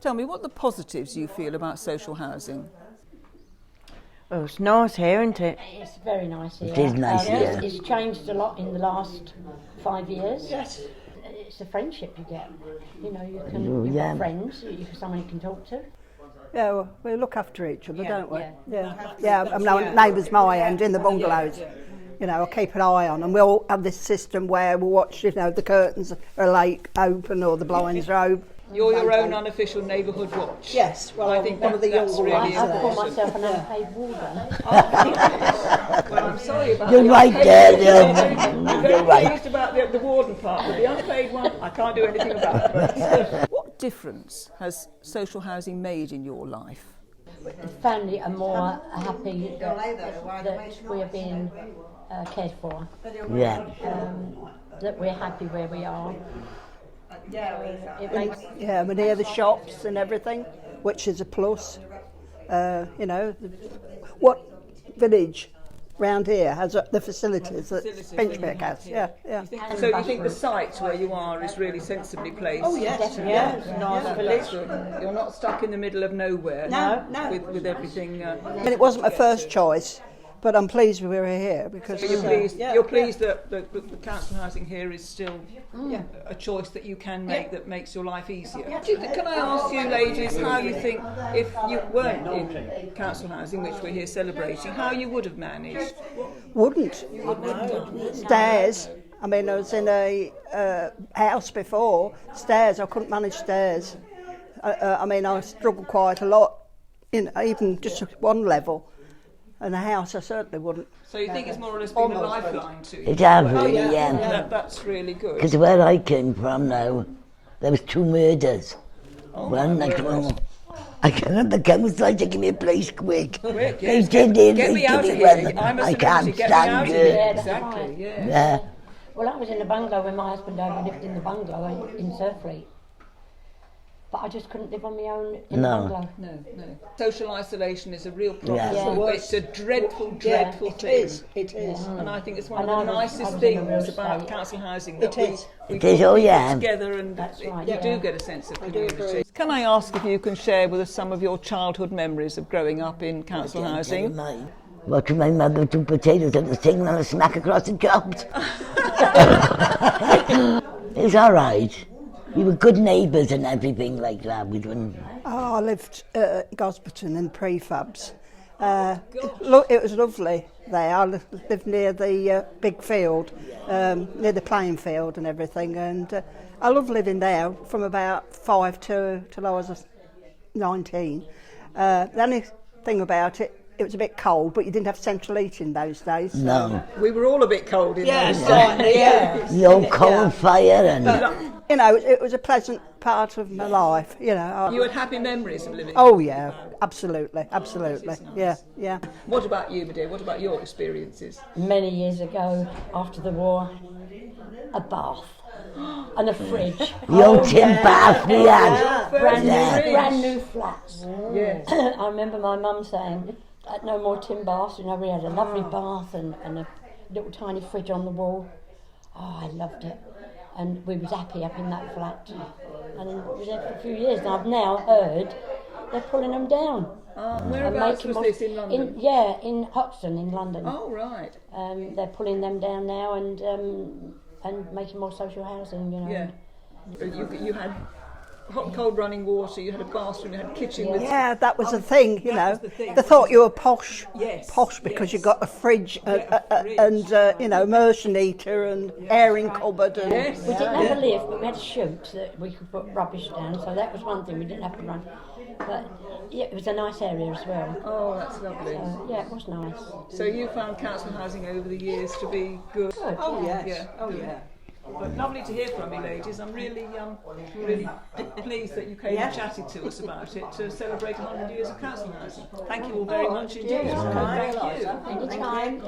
Tell me, what are the positives you feel about social housing? Well, it's nice here, isn't it? It's very nice here. It is nice here. It's changed a lot in the last 5 years. Yes. It's a friendship you get. You know, you've yeah. got friends, someone you can talk to. Yeah, well, we look after each other, don't we? Yeah. Yeah. I'm now neighbours my end in the bungalows. You know, I keep an eye on them. We all have this system where we watch, you know, the curtains are like open or the blinds are open. You're your own unofficial neighbourhood watch. Yes, well, I think one of the that's younger really I call important. myself an unpaid warden. Well, I'm sorry about You're the right unpaid there, one. yeah. I'm You're very right. pleased about the warden part, but the unpaid one, I can't do anything about it. What difference has social housing made in your life? The family are more happy that we are being cared for, Yeah. that we're happy where we are. It makes Yeah, we're near the shops and everything, which is a plus. You know, what village round here has the facilities that Finchbeck has? Yeah. So you think the site where you are is really sensibly placed? Oh, yes. Definitely. Yeah, it's a nice village. You're not stuck in the middle of nowhere. No. With everything. And it wasn't my first choice, but I'm pleased we were here because So you're pleased that the council housing here is still a choice that you can make that makes your life easier. Can I ask you, ladies, how you think if you weren't in council housing, which we're here celebrating, how you would have managed? wouldn't. Stairs. I mean, I was in a house before. Stairs, I couldn't manage stairs. I mean, I struggled quite a lot, even just at one level. And a house, I certainly wouldn't. So you think it's more or less been a lifeline to you? It has really, yeah. That's really good. Because where I came from now, there was 2 murders. One, I came up the council, I said, give me a place quick. Quick, They yes. did it, Get they me out did of it here. well. I'm a I celebrity, can't get me out stand of it. here. Yeah, that's Exactly, right. yeah. Yeah. Well, I was in the bungalow when my husband over lived in the bungalow in Surfleet. But I just couldn't live on my own in the bungalow. No. Social isolation is a real problem. Yeah. It's a dreadful thing. It is. And I think it's one And of the I was nicest in a real things about state. council housing. It That is. we It is, put oh, people yeah. together and That's right, you yeah. do get a sense of community. Can I ask if you can share with us some of your childhood memories of growing up in council housing? Watching my mother do potatoes at the thing and I smack across the chopped. It was all right. We were good neighbours and everything like that. We didn't. Oh, I lived at Gosberton in prefabs. It was lovely there. I lived near the big field, near the playing field and everything. And I loved living there from about 5 till I was 19. The only thing about it was a bit cold, but you didn't have central heating those days. No. We were all a bit cold in those days. The old coal fire and... You know, it was a pleasant part of my life, you know. You had happy memories of living. Oh, yeah, absolutely. Yeah. What about you, my dear? What about your experiences? Many years ago, after the war, a bath and a fridge. The old tin bath we had. Brand new flats. Yes. I remember my mum saying, no more tin baths. You know, we had a lovely bath and a little tiny fridge on the wall. Oh, I loved it. And we was happy up in that flat. And we was there for a few years. And I've now heard they're pulling them down. Whereabouts was this in London? In Hoxton in London. Oh, right. They're pulling them down now and making more social housing, you know. Yeah. You had hot and cold running water, you had a bathroom, you had a kitchen with... Yeah, that was the thing, you know. was the thing. They thought you were posh. Yes, Posh because yes. you got a fridge fridge. and you know, immersion heater and airing cupboard. And, Yes. We didn't have a lift, but we had a chute that we could put rubbish down, so that was one thing we didn't have to run. But yeah, it was a nice area as well. Oh, that's lovely. Yeah, it was nice. So you found council housing over the years to be good? Oh, yes. Yeah. Oh, yeah. But lovely to hear from you, ladies. I'm really pleased that you came and chatted to us about it to celebrate 100 years of council housing. Thank you all very much indeed. Thank you. Anytime.